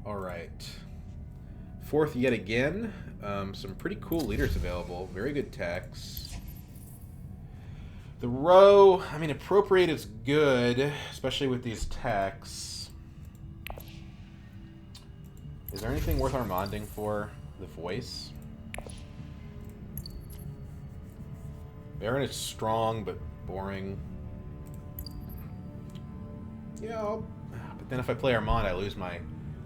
All right. Fourth yet again. Some pretty cool leaders available. Very good techs. The row, I mean, appropriate is good, especially with these techs. Is there anything worth Armanding for? The voice? Baron is strong, but boring. Yeah, but then if I play Armand, I lose my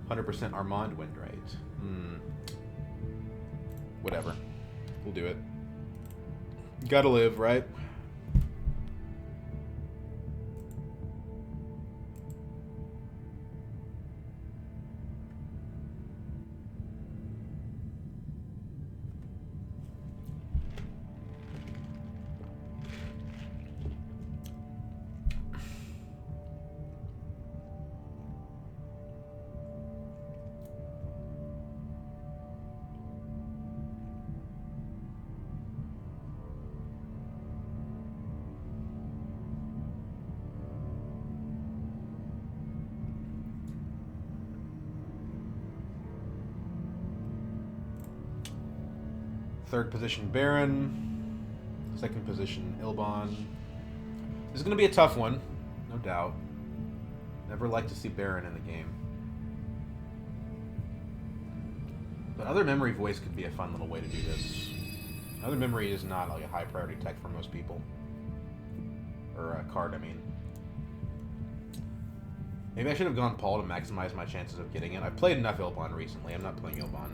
100% Armand win rate. Whatever. We'll do it. Gotta live, right? Third position, Baron. Second position, Ilbon. This is going to be a tough one, no doubt. Never like to see Baron in the game. But Other Memory Voice could be a fun little way to do this. Other Memory is not like a high priority tech for most people. Or a card, I mean. Maybe I should have gone Paul to maximize my chances of getting it. I've played enough Ilbon recently. I'm not playing Ilbon.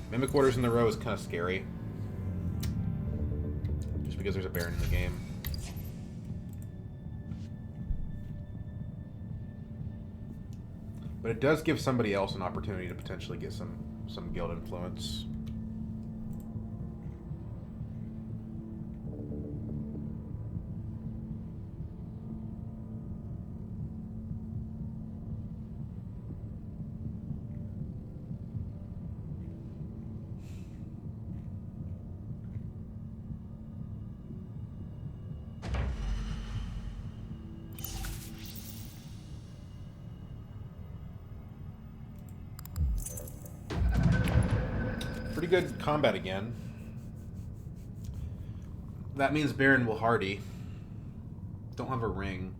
Mimic Orders in the row is kind of scary. Just because there's a Baron in the game. But it does give somebody else an opportunity to potentially get some guild influence. Pretty good combat again. That means Baron will hardy. Don't have a ring.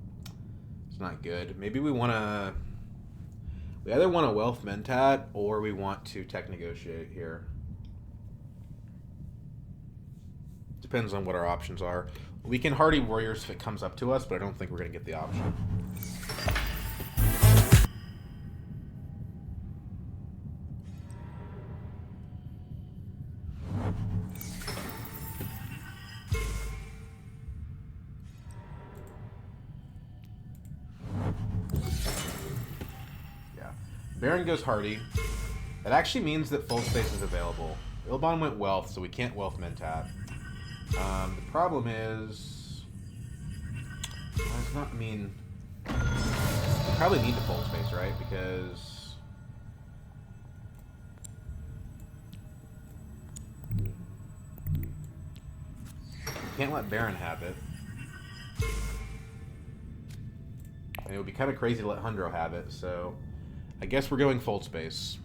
It's not good. Maybe we want to... We either want a Wealth Mentat or we want to tech negotiate here. Depends on what our options are. We can hardy Warriors if it comes up to us, but I don't think we're going to get the option. Baron goes hardy. That actually means that full space is available. Ilbon went Wealth, so we can't Wealth Mentat. The problem is... It's not mean... We probably need the full space, right? Because... Can't let Baron have it. And it would be kind of crazy to let Hundro have it, so... I guess we're going full space.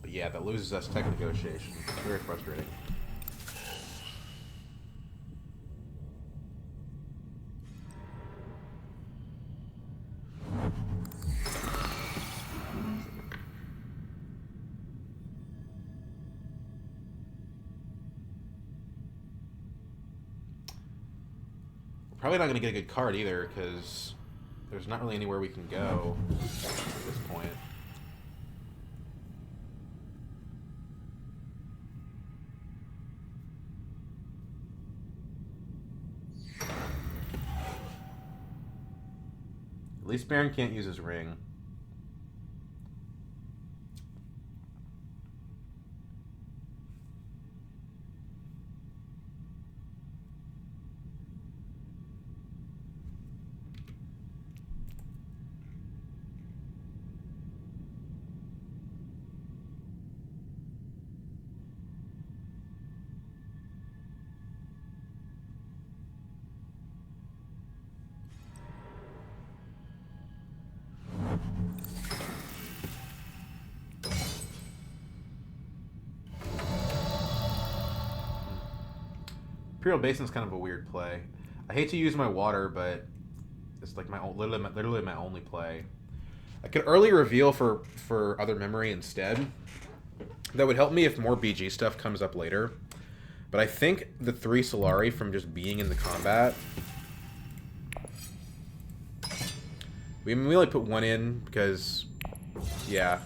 But yeah, that loses us tech negotiation. It's very frustrating. Probably not going to get a good card either, because there's not really anywhere we can go at this point. At least Baron can't use his ring. Imperial Basin's kind of a weird play. I hate to use my water, but it's like literally my only play. I could early reveal for other memory instead. That would help me if more BG stuff comes up later. But I think the 3 Solari from just being in the combat... We only put 1 in because... Yeah.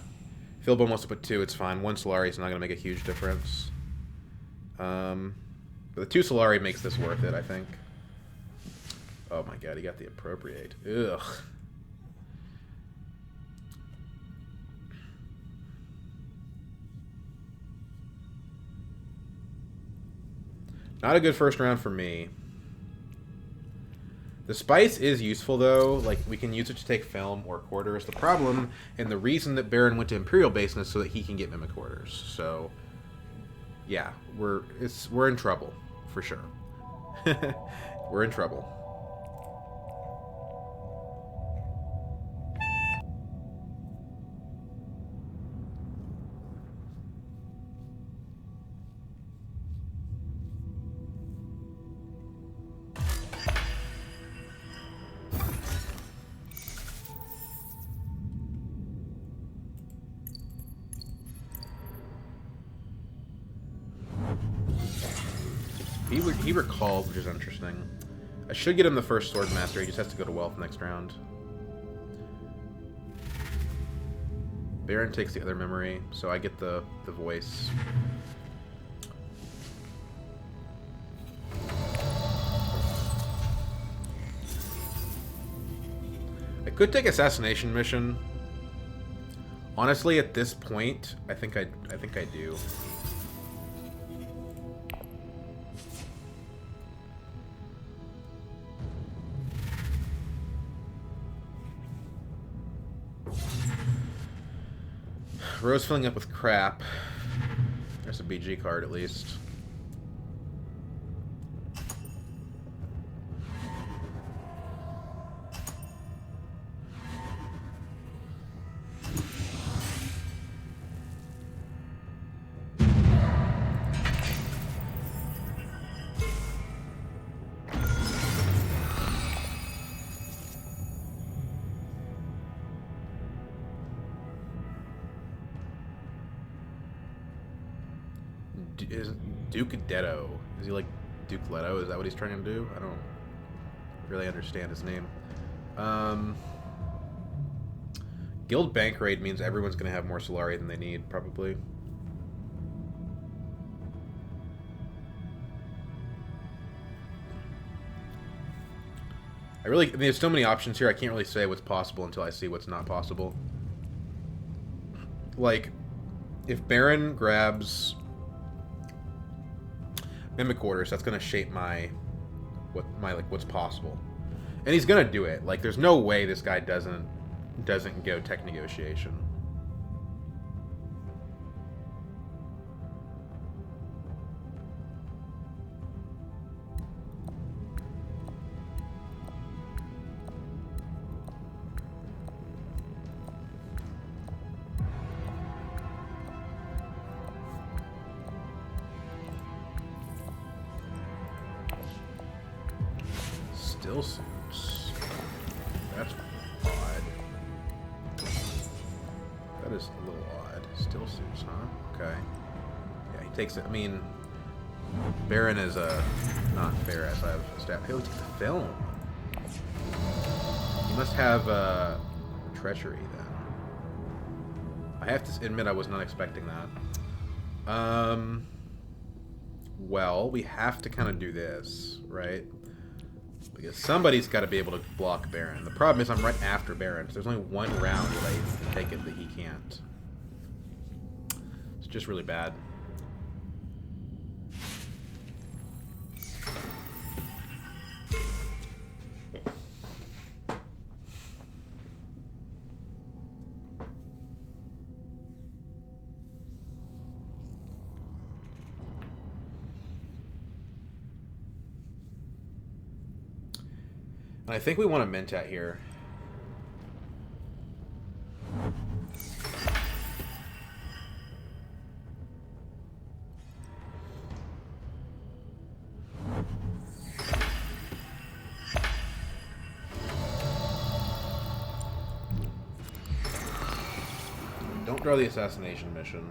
Philbo wants to put 2, it's fine. 1 Solari is not going to make a huge difference. But the 2 Solari makes this worth it, I think. Oh my god, he got the appropriate. Ugh. Not a good first round for me. The spice is useful, though. Like, we can use it to take film or quarters. The problem, and the reason that Baron went to Imperial Basin is so that he can get Mimic quarters. So, yeah, we're in trouble, for sure. We're in trouble. He recalled, which is interesting. I should get him the first Sword Master. He just has to go to Wealth next round. Baron takes the other memory, so I get the voice. I could take Assassination Mission. Honestly, at this point, I think I do. Rose filling up with crap. There's a BG card at least. Is Duke Detto? Is he like Duke Leto? Is that what he's trying to do? I don't really understand his name. Guild Bank Raid means everyone's going to have more Solari than they need, probably. I mean, there's so many options here, I can't really say what's possible until I see what's not possible. Like, if Baron grabs Mimic Quarters, that's gonna shape what's possible, and he's gonna do it. Like, there's no way this guy doesn't go Tech Negotiation. Still suits. That's odd. That is a little odd. Still suits, huh? Okay. Yeah, he takes it. I mean, Baron is not fair as I've established. He'll take the film. He must have treachery then. I have to admit I was not expecting that. Well, we have to kind of do this, right? Because somebody's got to be able to block Baron. The problem is I'm right after Baron, so there's only one round that I can take it that he can't. It's just really bad. And I think we want a Mentat here. don't draw the assassination mission.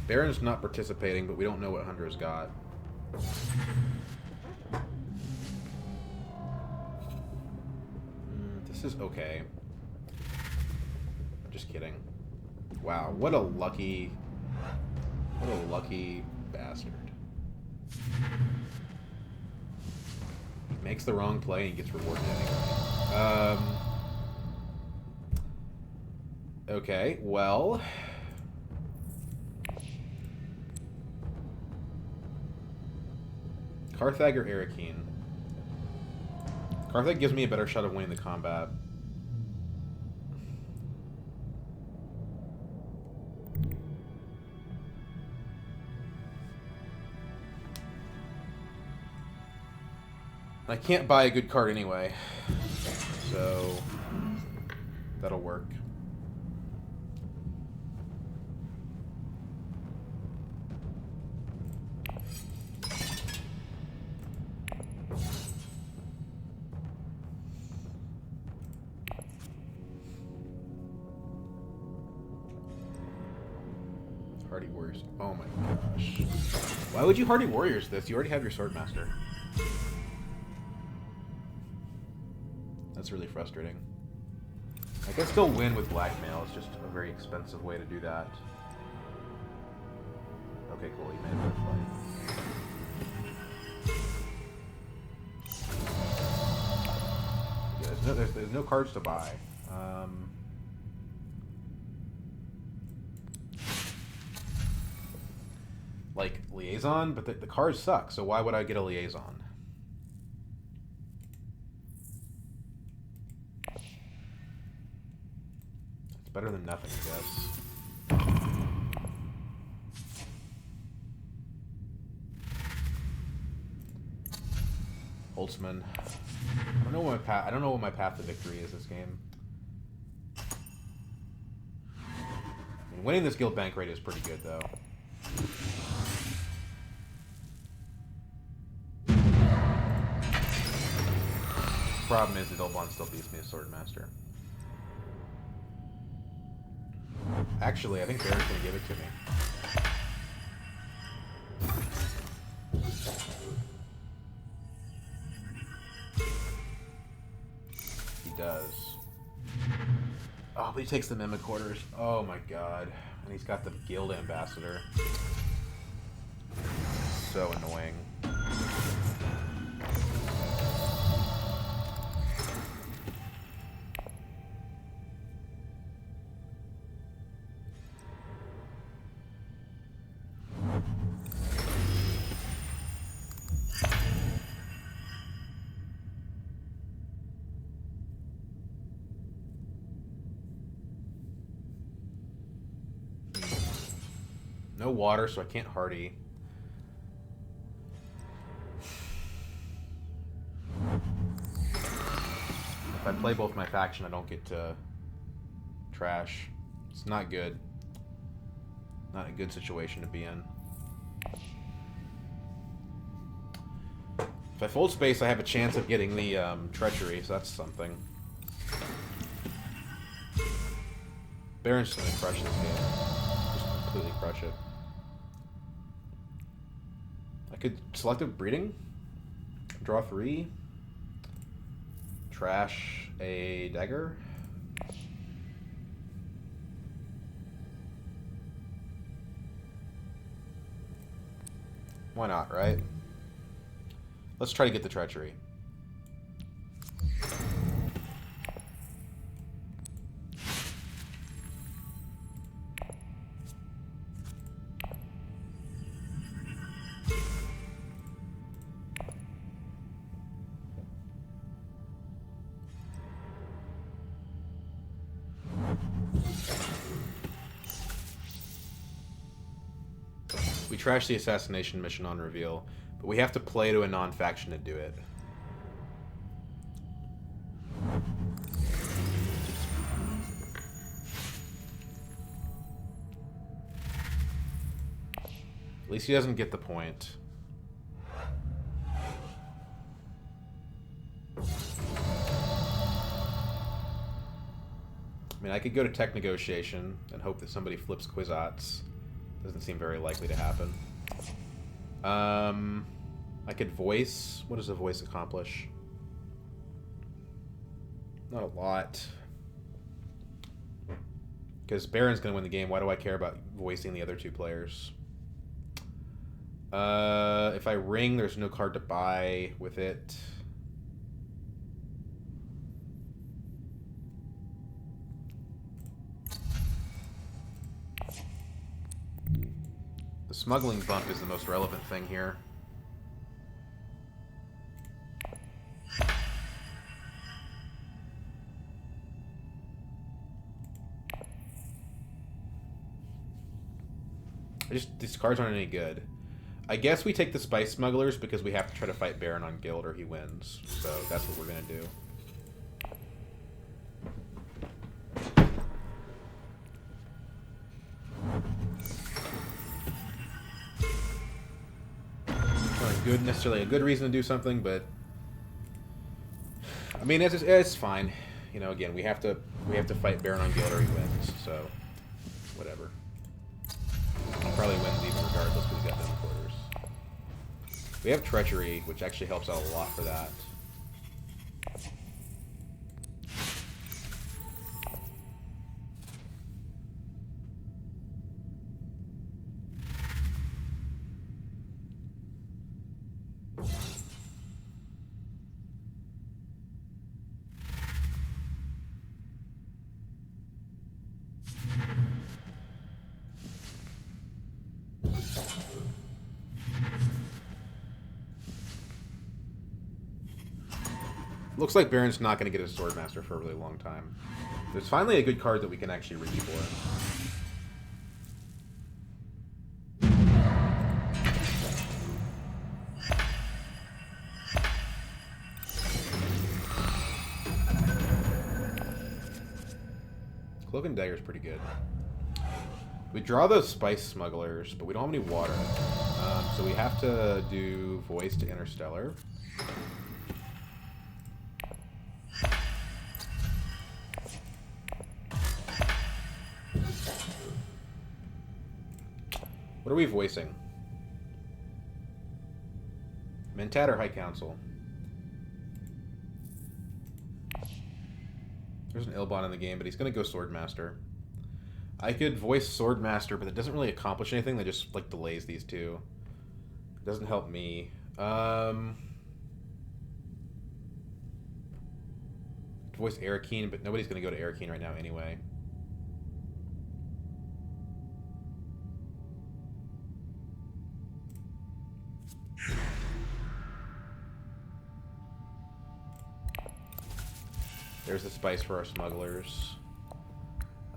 Baron's not participating, but we don't know what Hunter's got. This is okay. Just kidding. Wow, what a lucky bastard. Makes the wrong play and gets rewarded anyway. Okay, well... Carthag or Arakeen? Carthag gives me a better shot of winning the combat. I can't buy a good card anyway, so that'll work. Hardy Warriors. Oh my gosh. Why would you Hardy Warriors this? You already have your Swordmaster. That's really frustrating. I can still win with blackmail. It's just a very expensive way to do that. Okay, cool. You made a fight. Yeah, there's no cards to buy. Like liaison, but the cards suck. So why would I get a liaison? Better than nothing, I guess. Holtzman. I don't know what my path to victory is this game. I mean, winning this guild bank rate is pretty good, though. Problem is that Ilbon still beats me as Swordmaster. Actually, I think Baron's gonna give it to me. He does. Oh, but he takes the Mimic Quarters. Oh my god. And he's got the Guild Ambassador. So annoying. No water, so I can't hardy. If I play both my faction, I don't get to trash. It's not good. Not a good situation to be in. If I fold space, I have a chance of getting the treachery, so that's something. Baron's just gonna crush this game. Just completely crush it. I could selective breeding, draw 3, trash a dagger. Why not, right? Let's try to get the treachery. We trash the assassination mission on reveal, but we have to play to a non-faction to do it. At least he doesn't get the point. I mean, I could go to tech negotiation and hope that somebody flips Kwisatz. Doesn't seem very likely to happen. I could voice. What does a voice accomplish? Not a lot. Because Baron's going to win the game. Why do I care about voicing the other two players? If I ring, there's no card to buy with it. The smuggling bump is the most relevant thing here. These cards aren't any good. I guess we take the Spice Smugglers because we have to try to fight Baron on Guild or he wins. So that's what we're going to do. Not necessarily a good reason to do something, but I mean it's fine. You know, again, we have to fight Baron on Guild or he wins. So whatever. He probably wins even regardless because he's got them quarters. We have Treachery, which actually helps out a lot for that. Looks like Baron's not going to get his Swordmaster for a really long time. There's finally a good card that we can actually reach for. Cloak and Dagger is pretty good. We draw those Spice Smugglers, but we don't have any water. So we have to do Voice to Interstellar. What are we voicing? Mentat or High Council? There's an Ilbon in the game, but he's going to go Swordmaster. I could voice Swordmaster, but it doesn't really accomplish anything. That just, like, delays these two. It doesn't help me. Voice Arakeen, but nobody's going to go to Arakeen right now anyway. There's the Spice for our Smugglers.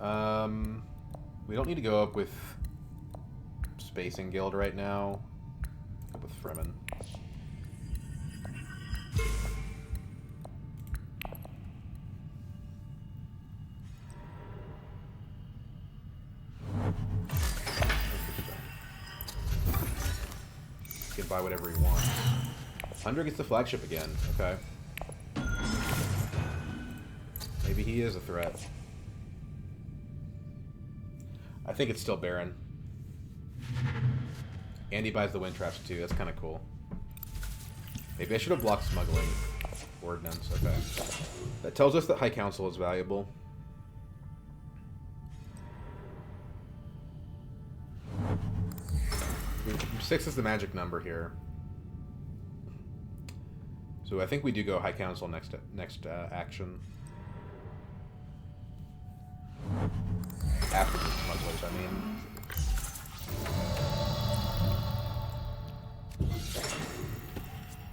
We don't need to go up with Spacing Guild right now. Up with Fremen. He can buy whatever he wants. 100 gets the flagship again. Okay. Maybe he is a threat. I think it's still Baron. And he buys the wind traps too. That's kind of cool. Maybe I should have blocked smuggling. Ordnance. Okay. That tells us that High Council is valuable. Six is the magic number here. So I think we do go High Council next action. After the smugglers, I mean.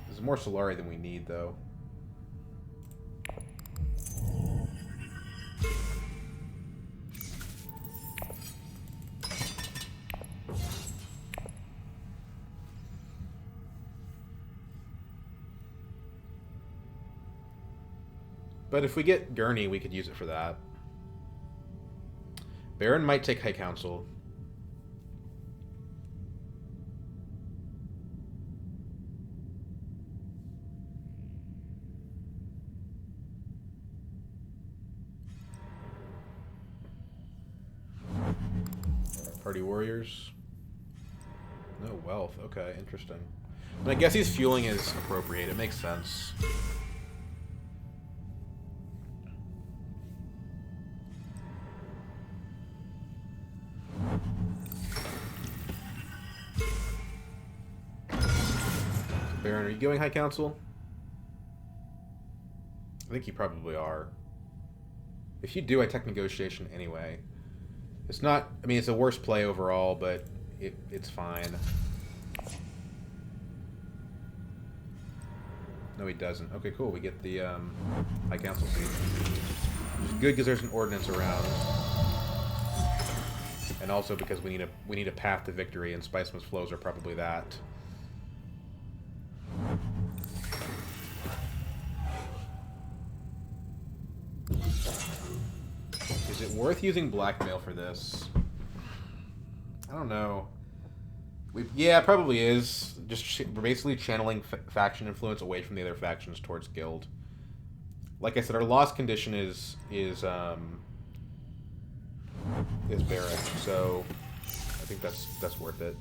There's more Solari than we need, though. But if we get Gurney, we could use it for that. Baron might take High Council. Hardy warriors. No wealth. Okay, interesting. But I guess he's fueling is appropriate. It makes sense. Baron, are you going High Council? I think you probably are. If you do, I tech negotiation anyway. It's not... I mean, it's a worse play overall, but it's fine. No, he doesn't. Okay, cool. We get the High Council seat. Which is good because there's an ordinance around. And also because we need a path to victory, and Spiceman's flows are probably that. Is it worth using blackmail for this? I don't know. Yeah, it probably is. Just basically channeling faction influence away from the other factions towards guild. Like I said, our loss condition is barren, so I think that's worth it.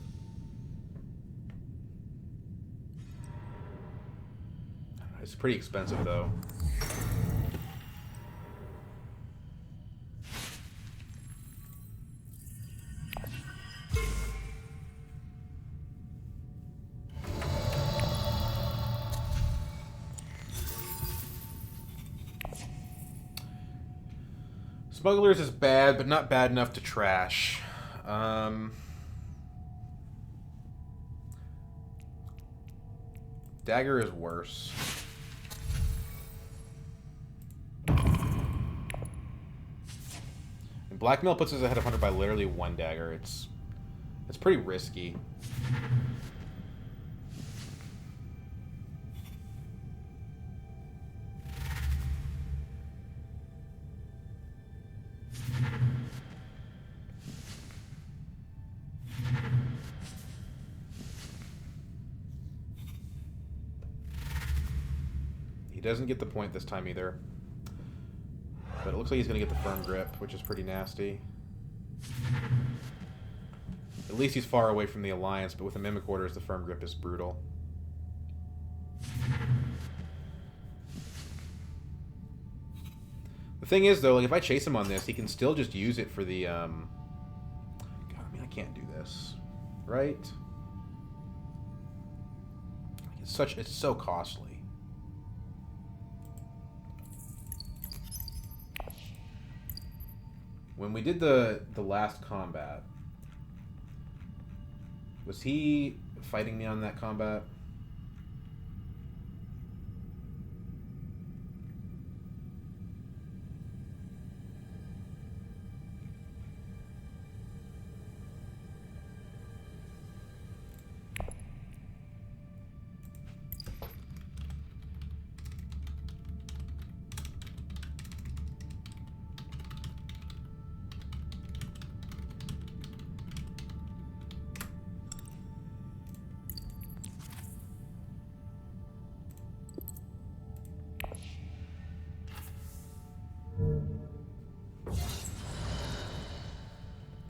It's pretty expensive though. Smugglers is bad, but not bad enough to trash. Dagger is worse. And blackmail puts us ahead of Hunter by literally one dagger. It's pretty risky. He doesn't get the point this time either. But it looks like he's going to get the firm grip, which is pretty nasty. At least he's far away from the alliance, but with the Mimic Orders, the firm grip is brutal. The thing is, though, like if I chase him on this, he can still just use it for the... God, I mean, I can't do this. Right? It's so costly. When we did the last combat, was he fighting me on that combat?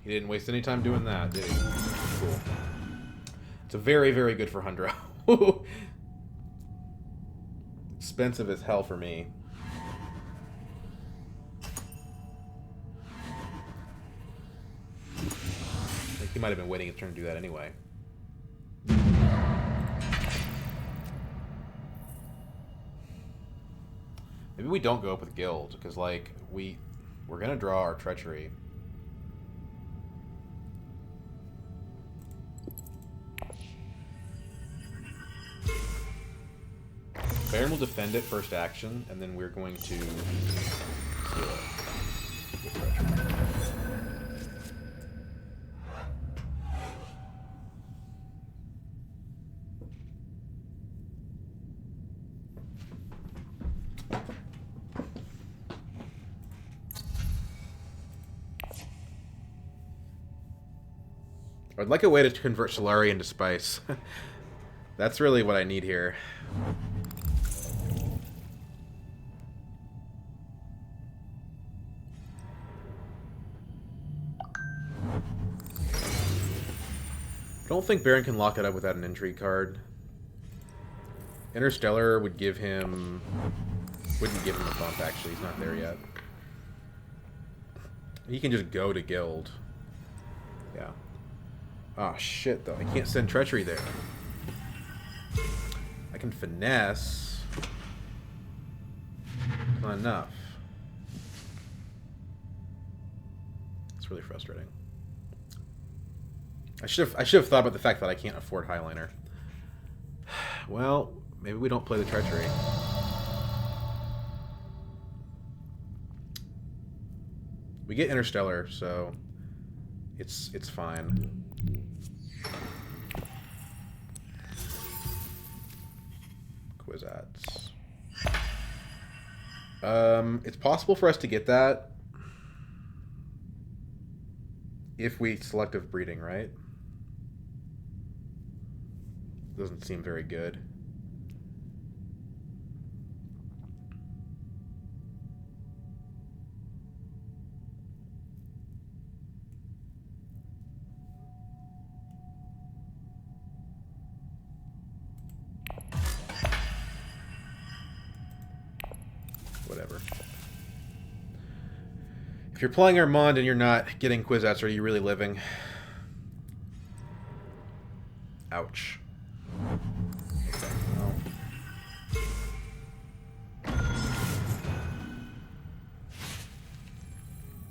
He didn't waste any time doing that, did he? Cool. It's a very, very good for Hundra. Expensive as hell for me. I think he might have been waiting his turn to do that anyway. Maybe we don't go up with guild, because like we're gonna draw our treachery. Baron will defend it first action, and then we're going to do I'd like a way to convert Solari into Spice. That's really what I need here. don't think Baron can lock it up without an intrigue card. Interstellar would give him... Wouldn't give him a bump, actually. He's not there yet. He can just go to Guild. Yeah. Oh, shit, though. I can't send Treachery there. I can Finesse. Not enough. It's really frustrating. I should have thought about the fact that I can't afford Highliner. Well, maybe we don't play the Treachery. We get Interstellar, so it's fine. Kwisatz. It's possible for us to get that if we selective breeding, right? Doesn't seem very good. Whatever. If you're playing Armand and you're not getting Kwisatz, are you really living? Ouch. Okay, well.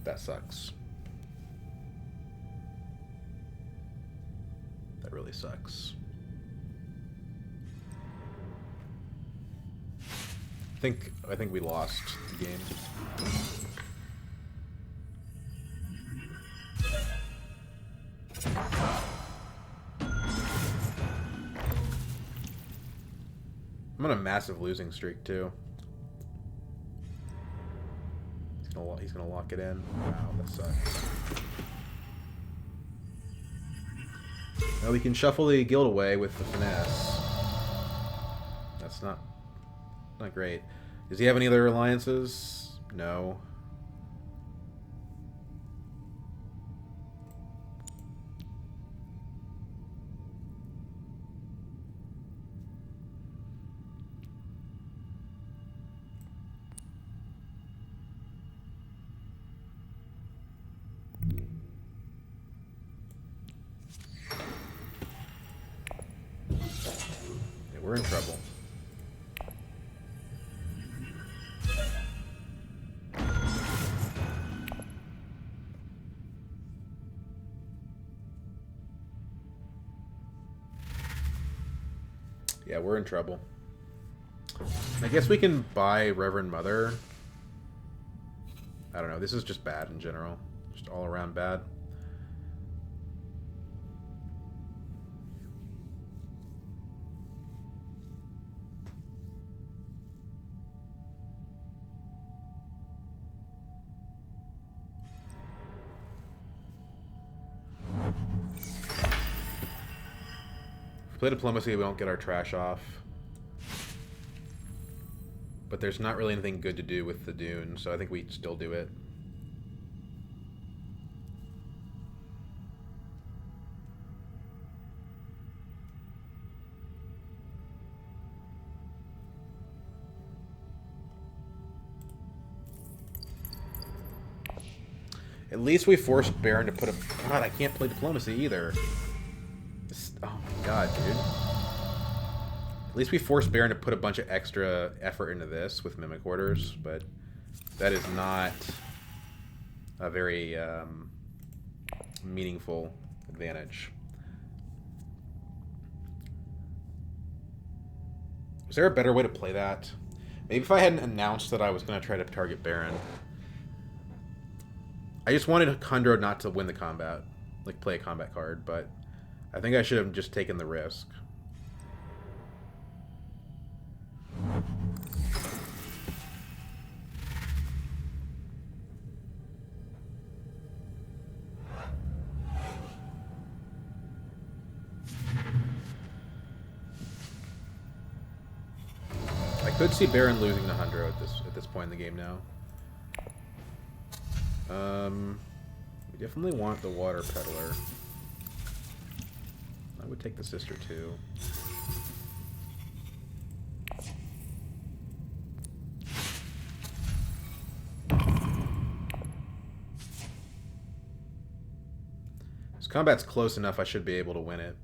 That sucks. That really sucks. I think we lost the game. I'm on a massive losing streak too. He's gonna lock it in. Wow, that sucks. Now we can shuffle the guild away with the Finesse. That's not great. Does he have any other alliances? No. Yeah, we're in trouble. Yeah, we're in trouble. I guess we can buy Reverend Mother. I don't know. This is just bad in general. Just all around bad. Play Diplomacy, we don't get our trash off. But there's not really anything good to do with the Dune, so I think we still do it. At least we forced Baron to put a... God, I can't play Diplomacy either. Oh my god, dude. At least we forced Baron to put a bunch of extra effort into this with Mimic Orders, but that is not a very meaningful advantage. Is there a better way to play that? Maybe if I hadn't announced that I was going to try to target Baron. I just wanted Kundro not to win the combat, like play a combat card, but I think I should have just taken the risk. I could see Baron losing to Hundro at this point in the game now. We definitely want the Water Peddler. would take the sister too. This combat's close enough, I should be able to win it.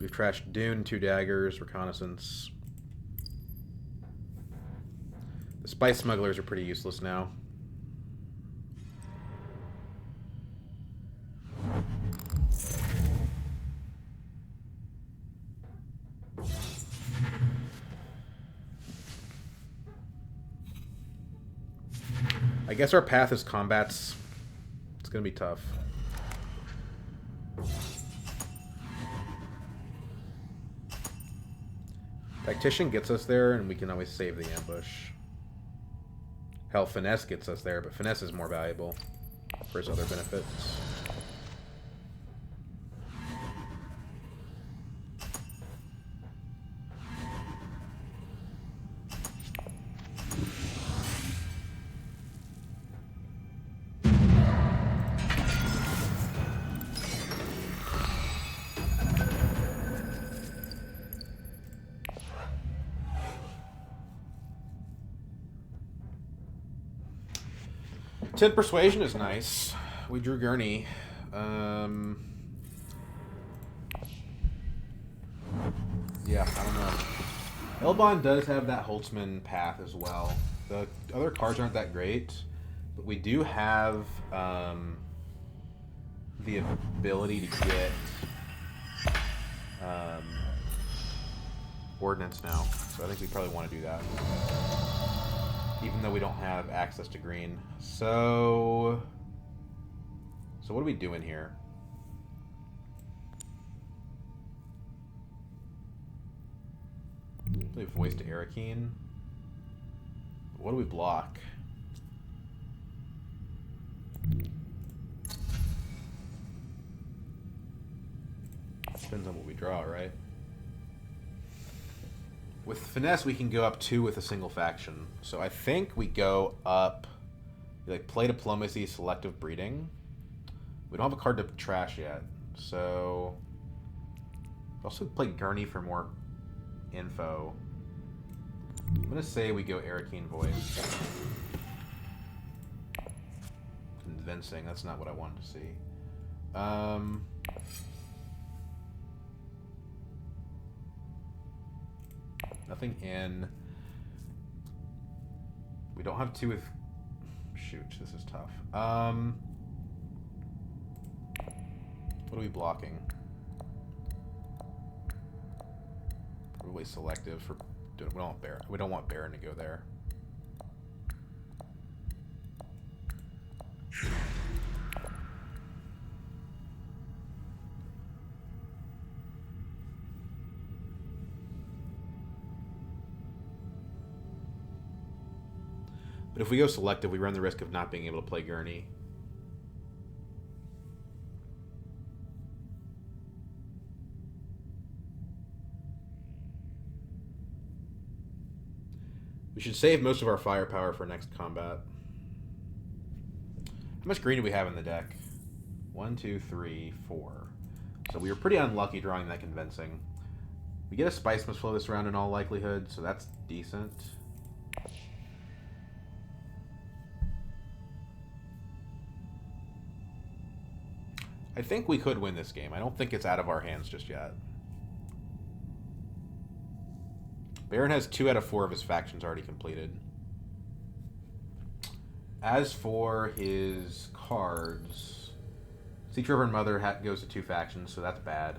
We've trashed Dune, 2 daggers, reconnaissance. The spice smugglers are pretty useless now. I guess our path is combats. It's gonna be tough. Tactician gets us there, and we can always save the ambush. Hell, Finesse gets us there, but Finesse is more valuable for his other benefits. Tin Persuasion is nice. We drew Gurney. Yeah, I don't know. Elbon does have that Holtzman path as well. The other cards aren't that great, but we do have the ability to get Ordnance now. So I think we probably want to do that. Even though we don't have access to green. So what are we doing here? Play Voice to Arakeen. What do we block? Depends on what we draw, right? With Finesse, we can go up 2 with a single faction. So I think we go up, like, play Diplomacy, Selective Breeding. We don't have a card to trash yet. So also play Gurney for more info. I'm going to say we go Arakeen Voice. Convincing, that's not what I wanted to see. Nothing in. We don't have 2 with... Shoot, this is tough. What are we blocking? Probably Selective for... We don't want Baron. We don't want Baron to go there. But if we go Selective, we run the risk of not being able to play Gurney. We should save most of our firepower for next combat. How much green do we have in the deck? 1, 2, 3, 4. So we were pretty unlucky drawing that convincing. We get a Spice Must Flow this round in all likelihood, so that's decent. I think we could win this game. I don't think it's out of our hands just yet. Baron has 2 out of 4 of his factions already completed. As for his cards, Sea Trooper and Mother goes to 2 factions, so that's bad.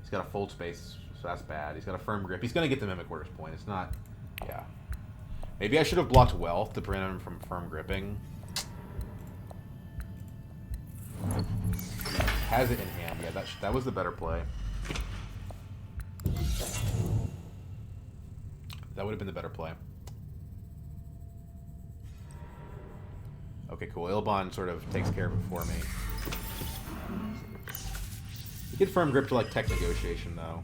He's got a Fold Space, so that's bad. He's got a Firm Grip. He's going to get the Mimic Orders point. It's not... Yeah. Maybe I should have blocked Wealth to prevent him from Firm Gripping. Has it in hand. Yeah, that was the better play. That would have been the better play. Okay, cool. Ilbon sort of takes care of it for me. He could Firm Grip to, like, Tech Negotiation, though.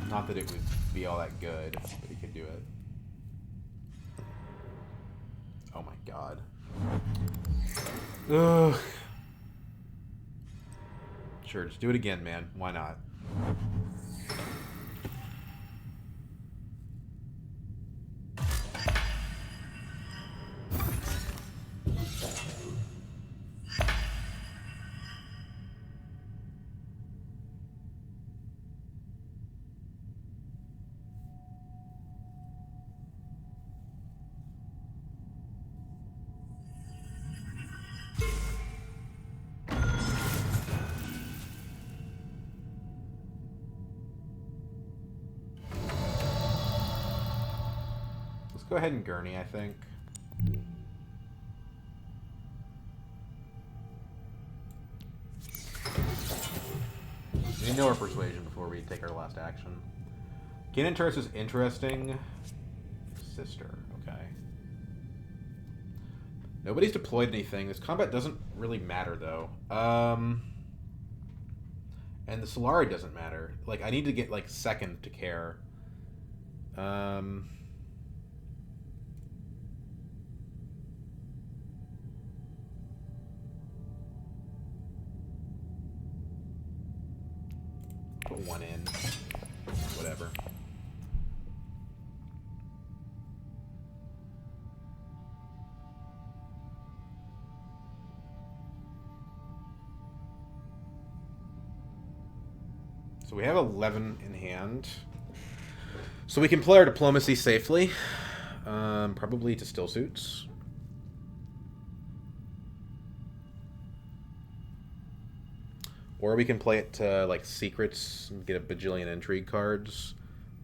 Not that it would be all that good, but he could do it. Oh my God. Ugh. Sure, just do it again, man. Why not? Go ahead and Gurney, I think. We need to know our persuasion before we take our last action. Gain interest is interesting. Sister, okay. Nobody's deployed anything. This combat doesn't really matter, though. And the Solari doesn't matter. Like, I need to get, like, second to care. Put one in. Whatever. So we have 11 in hand. So we can play our diplomacy safely. Probably to still suits. Or we can play it to, like, secrets and get a bajillion intrigue cards.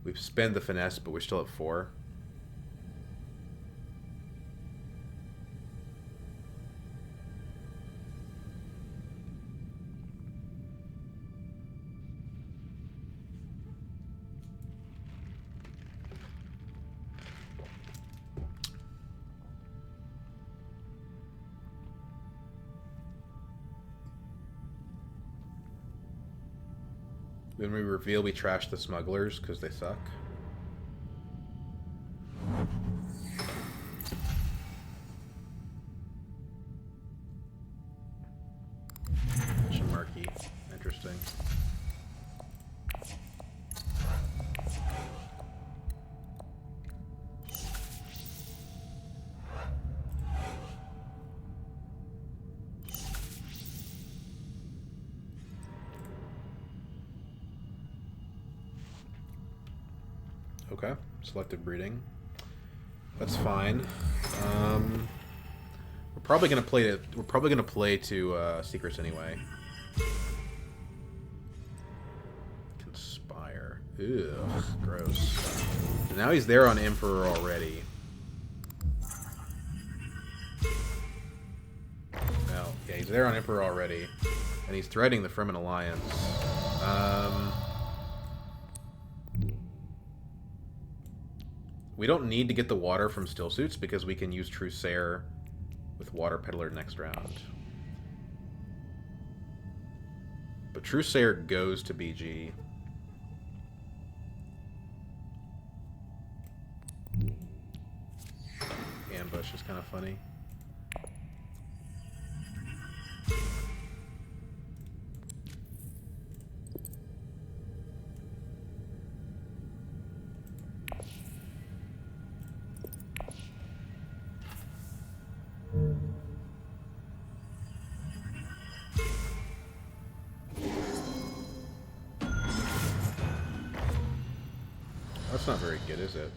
We've spent the finesse, but we're still at 4. When we reveal, we trash the smugglers because they suck. Marquee. Interesting. Okay, selective breeding. That's fine. We're probably gonna play to secrets anyway. Conspire. Ugh, gross. And now he's there on Emperor already. No, yeah, he's there on Emperor already, and he's threatening the Fremen Alliance. We don't need to get the water from still suits because we can use Trusair with Water Peddler next round. But Trusair goes to BG. Ambush is kind of funny. That's not very good, is it?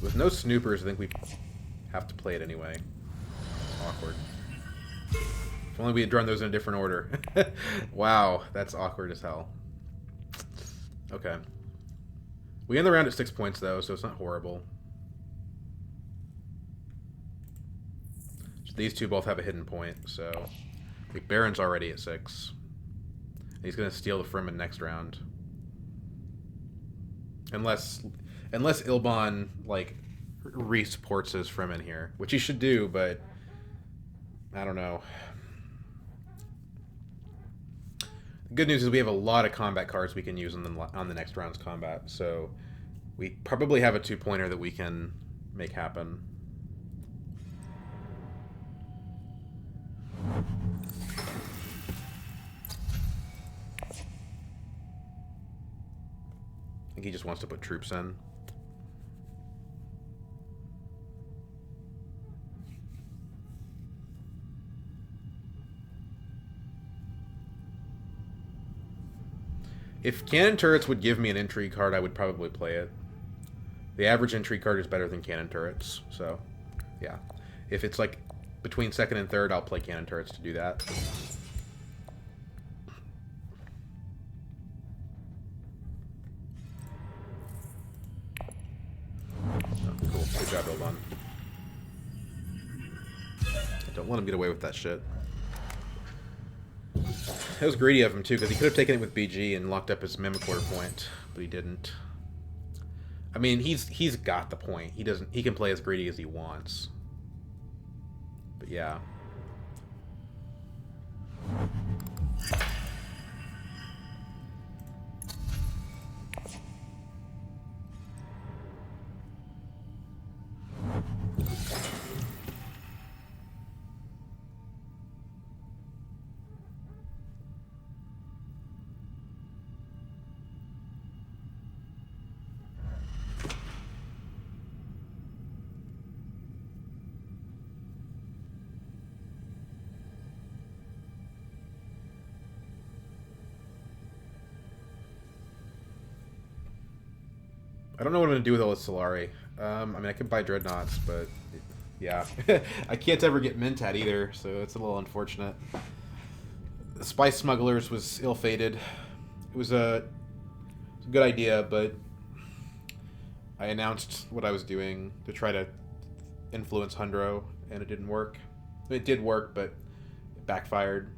With no snoopers, I think we have to play it anyway. Awkward. If only we had drawn those in a different order. Wow, that's awkward as hell. Okay. We end the round at 6 points, though, so it's not horrible. So these two both have a hidden point, so... Like, Baron's already at 6. He's going to steal the Fremen next round. Unless Ilban, like, re-supports his Fremen here. Which he should do, but... I don't know. The good news is we have a lot of combat cards we can use on the next round's combat. So we probably have a 2-pointer that we can make happen. think he just wants to put troops in. If cannon turrets would give me an intrigue card, I would probably play it. The average intrigue card is better than cannon turrets, so yeah. If it's like between second and third, I'll play cannon turrets to do that. Oh, cool. Good job, Eldon. Don't let him get away with that shit. That was greedy of him, too, because he could have taken it with BG and locked up his Mimicorp point, but he didn't. I mean, he's got the point. He can play as greedy as he wants. But yeah. I don't know what I'm going to do with all this Solari. I mean, I could buy Dreadnoughts, but yeah. I can't ever get Mentat either, so it's a little unfortunate. The Spice Smugglers was ill-fated. It was a good idea, but I announced what I was doing to try to influence Hundro, and it didn't work. It did work, but it backfired,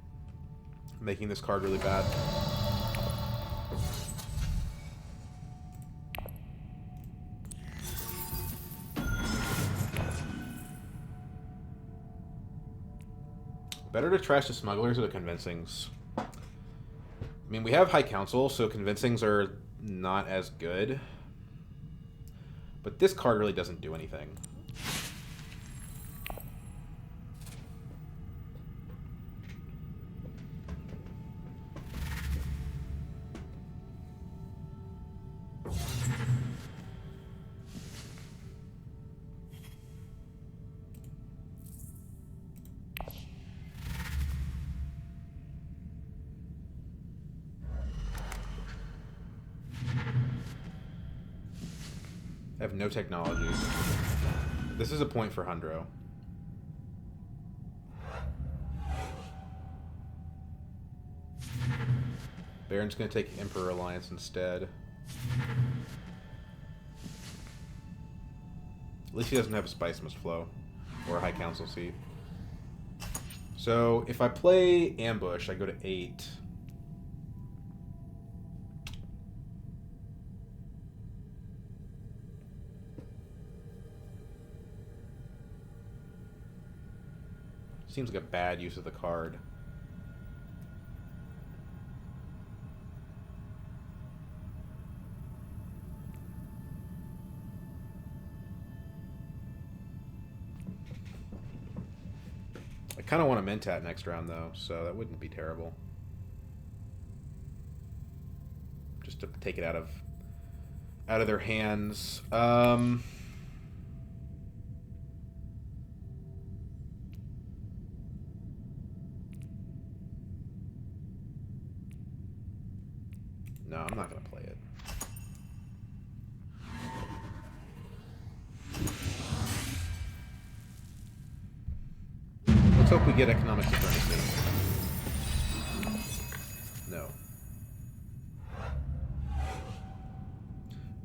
making this card really bad. Better to trash the Smugglers or the Convincings. I mean, we have High Council, so Convincings are not as good. But this card really doesn't do anything. I have no technologies. This is a point for Hundro. Baron's going to take Emperor Alliance instead. At least he doesn't have a Spice Must Flow or a High Council seat. So if I play Ambush, I go to 8. Seems like a bad use of the card. I kind of want to Mentat next round, though, so that wouldn't be terrible. Just to take it out of their hands. No, I'm not going to play it. Let's hope we get economic supremacy. No.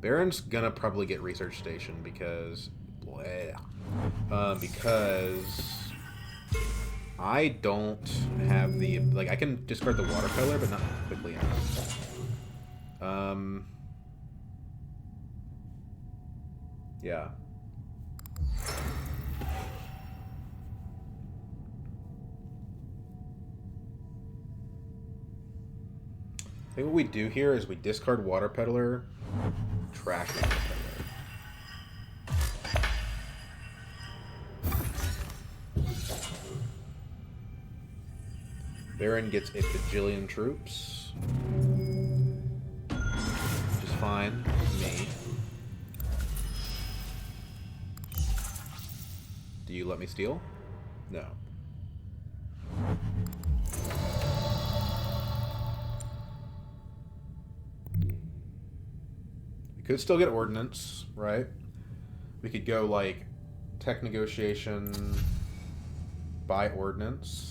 Baron's gonna probably get Research Station because I don't have the, like, I can discard the Watercolor, but not quickly enough. Yeah. I think what we do here is we discard Water Peddler, trash Water Peddler. Baron gets a bajillion troops. Which is fine with me. Do you let me steal? No. We could still get ordnance, right? We could go like tech negotiation, buy ordnance.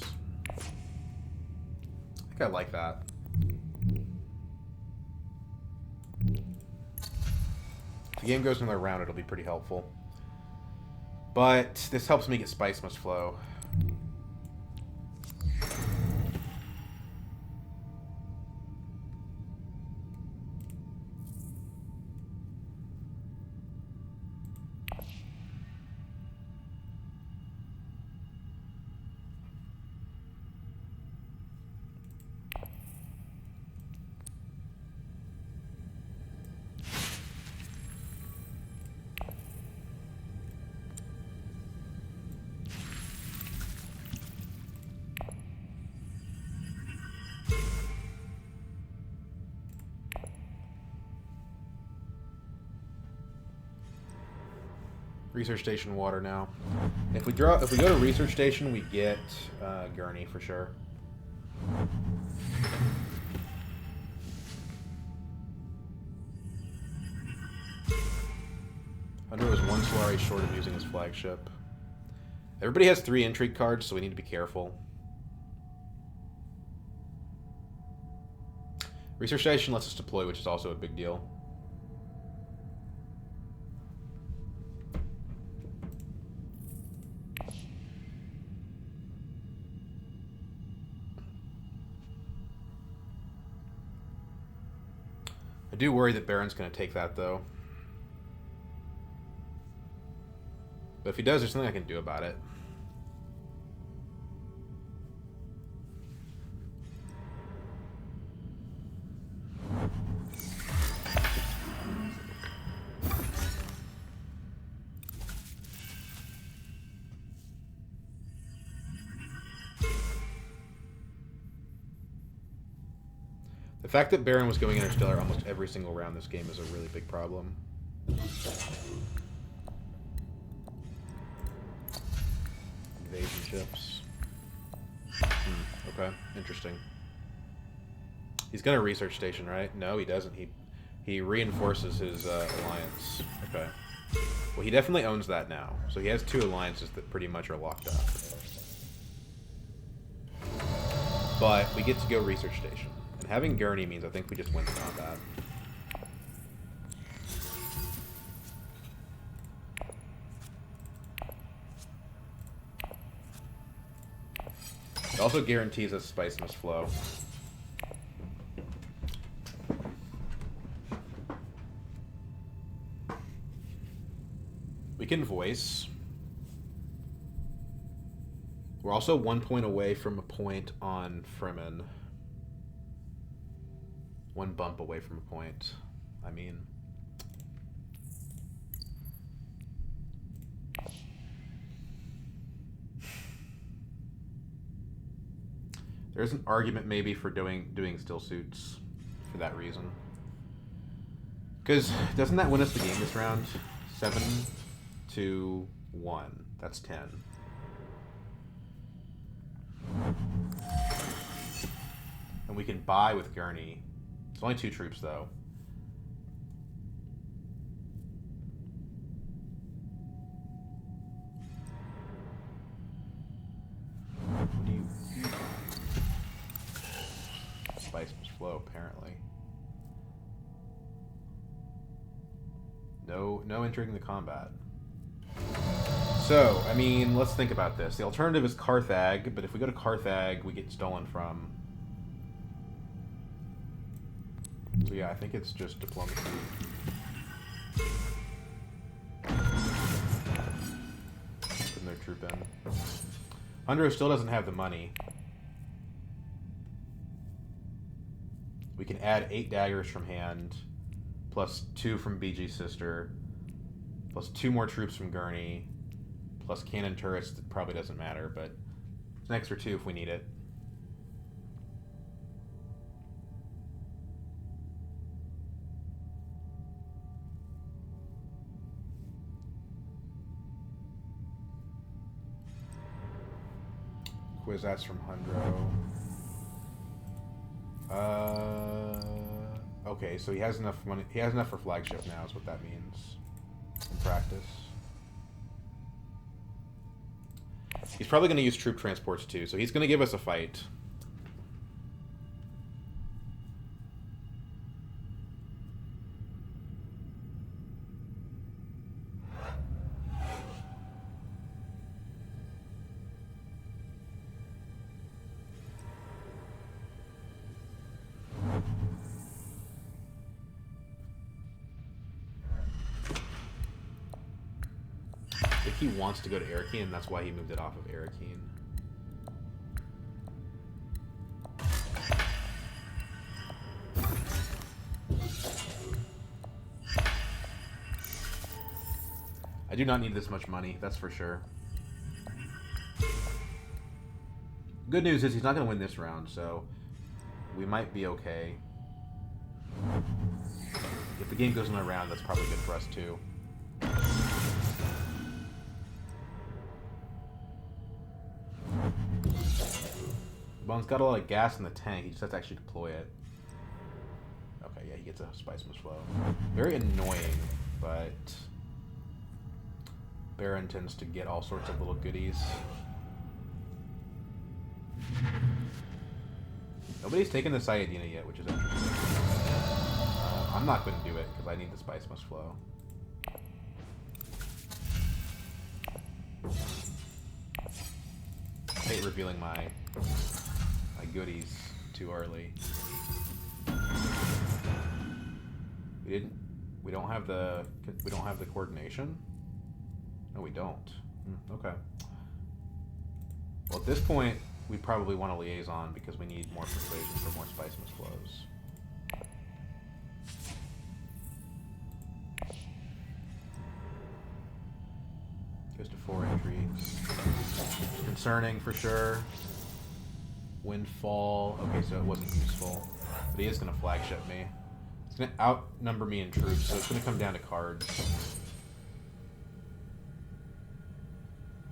I think I like that. If the game goes another round, it'll be pretty helpful. But this helps me get Spice Must Flow. Research station water now. If we go to research station, we get Gurney for sure. Hunter was one Solari short of using his flagship. Everybody has 3 intrigue cards, so we need to be careful. Research station lets us deploy, which is also a big deal. I do worry that Baron's going to take that, though. But if he does, there's something I can do about it. The fact that Baron was going interstellar almost every single round this game is a really big problem. Invasion ships. Okay, interesting. He's got a research station, right? No, he doesn't. He reinforces his alliance. Okay. Well, he definitely owns that now. So he has 2 alliances that pretty much are locked up. But we get to go research station. And having Gurney means I think we just win the combat. It also guarantees us Spice Must Flow. We can voice. We're also 1 point away from a point on Fremen. 1 bump away from a point. I mean... There's an argument maybe for doing still suits for that reason. Because doesn't that win us the game this round? 7-1. That's 10. And we can buy with Gurney. It's only 2 troops though. What do you... Spice must flow, apparently. No entering the combat. So, I mean, let's think about this. The alternative is Carthag, but if we go to Carthag, we get stolen from. So yeah, I think it's just diplomacy. Putting their troop in. Hundro still doesn't have the money. We can add 8 daggers from hand, plus 2 from BG Sister, plus 2 more troops from Gurney, plus cannon turrets. That probably doesn't matter, but it's an extra 2 if we need it. Kwisatz from Hundro. Okay, so he has enough money. He has enough for flagship now, is what that means in practice. He's probably going to use troop transports too, so he's going to give us a fight. I think he wants to go to Arakeen, and that's why he moved it off of Arakeen. I do not need this much money, that's for sure. Good news is he's not going to win this round, so we might be okay. If the game goes another round, that's probably good for us too. Bone's got a lot of gas in the tank. He just has to actually deploy it. Okay, yeah, he gets a Spice Must Flow. Very annoying, but Baron tends to get all sorts of little goodies. Nobody's taken the Sayadina yet, which is interesting. I'm not going to do it because I need the Spice Must Flow. I hate revealing my goodies too early. We don't have the coordination? No, we don't. Okay. Well, at this point, we probably want a liaison because we need more persuasion for more Spice Must Flows. Goes to 4 intrigues. Concerning for sure. Windfall. Okay, so it wasn't useful. But he is going to flagship me. He's going to outnumber me in troops, so it's going to come down to cards.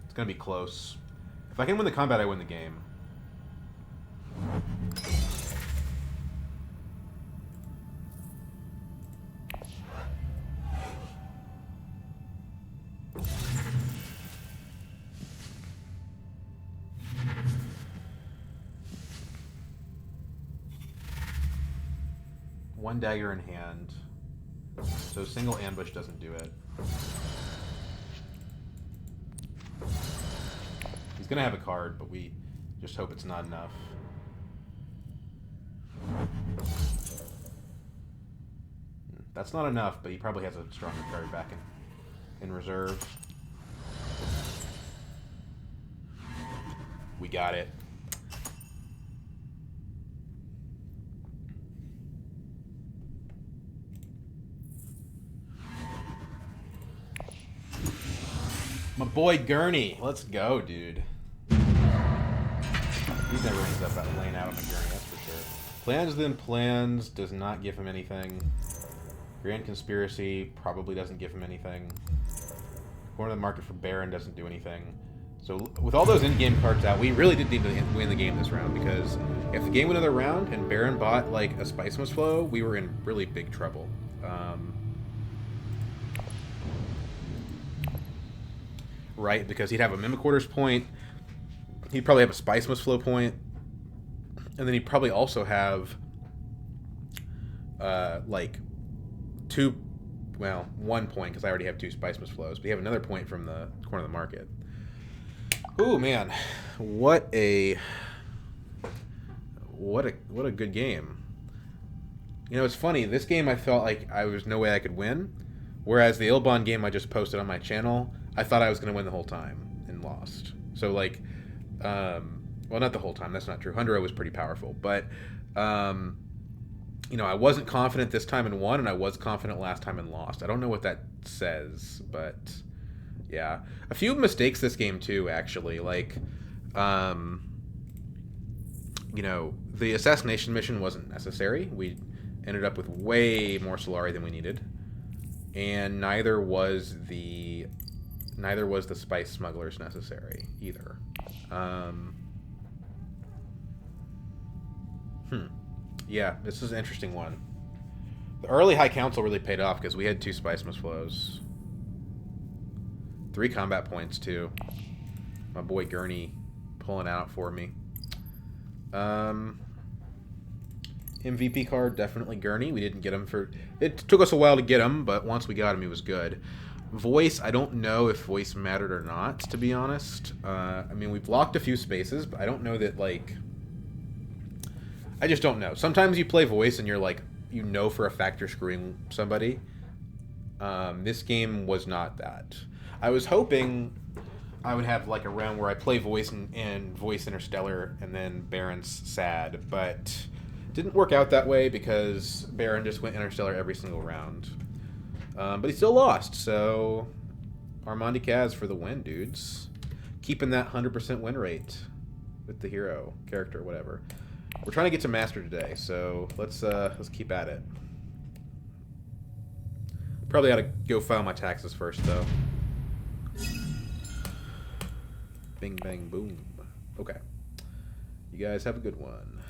It's going to be close. If I can win the combat, I win the game. One dagger in hand. So single ambush doesn't do it. He's gonna have a card, but we just hope it's not enough. That's not enough, but he probably has a stronger card back in reserve. We got it. My boy Gurney. Let's go, dude. He never ends up laying out on the Gurney, that's for sure. Plans then plans does not give him anything. Grand Conspiracy probably doesn't give him anything. Corner of the Market for Baron doesn't do anything. So with all those in-game cards out, we really did need to win the game this round, because if the game went another round and Baron bought like a Spice Must Flow, we were in really big trouble. Right, because he'd have a Mimic Quarters point, he'd probably have a Spice Must Flow point, and then he'd probably also have like one point, because I already have 2 Spice Must Flows, but you have another point from the Corner of the Market. Ooh, man, what a good game. You know, it's funny, this game I felt like I was no way I could win, whereas the Ilbon game I just posted on my channel, I thought I was going to win the whole time and lost. So, like, well, not the whole time. That's not true. Hundro was pretty powerful. But, you know, I wasn't confident this time and won, and I was confident last time and lost. I don't know what that says, but, yeah. A few mistakes this game, too, actually. Like, you know, the assassination mission wasn't necessary. We ended up with way more Solari than we needed. And neither was the Spice Smugglers necessary either. Yeah, this is an interesting one. The early High Council really paid off because we had 2 Spice Mist Flows. 3 combat points, too. My boy Gurney pulling out for me. MVP card, definitely Gurney. We didn't get him for... It took us a while to get him, but once we got him, he was good. Voice, I don't know if voice mattered or not, to be honest. I mean, we blocked a few spaces, but I don't know that, like... I just don't know. Sometimes you play voice and you're like, you know for a fact you're screwing somebody. This game was not that. I was hoping I would have like a round where I play voice and voice Interstellar and then Baron's sad, but didn't work out that way because Baron just went Interstellar every single round. But he still lost, so Armandi Kaz for the win, dudes. Keeping that 100% win rate with the hero character, whatever. We're trying to get to Master today, so let's keep at it. Probably ought to go file my taxes first, though. Bing, bang, boom. Okay. You guys have a good one.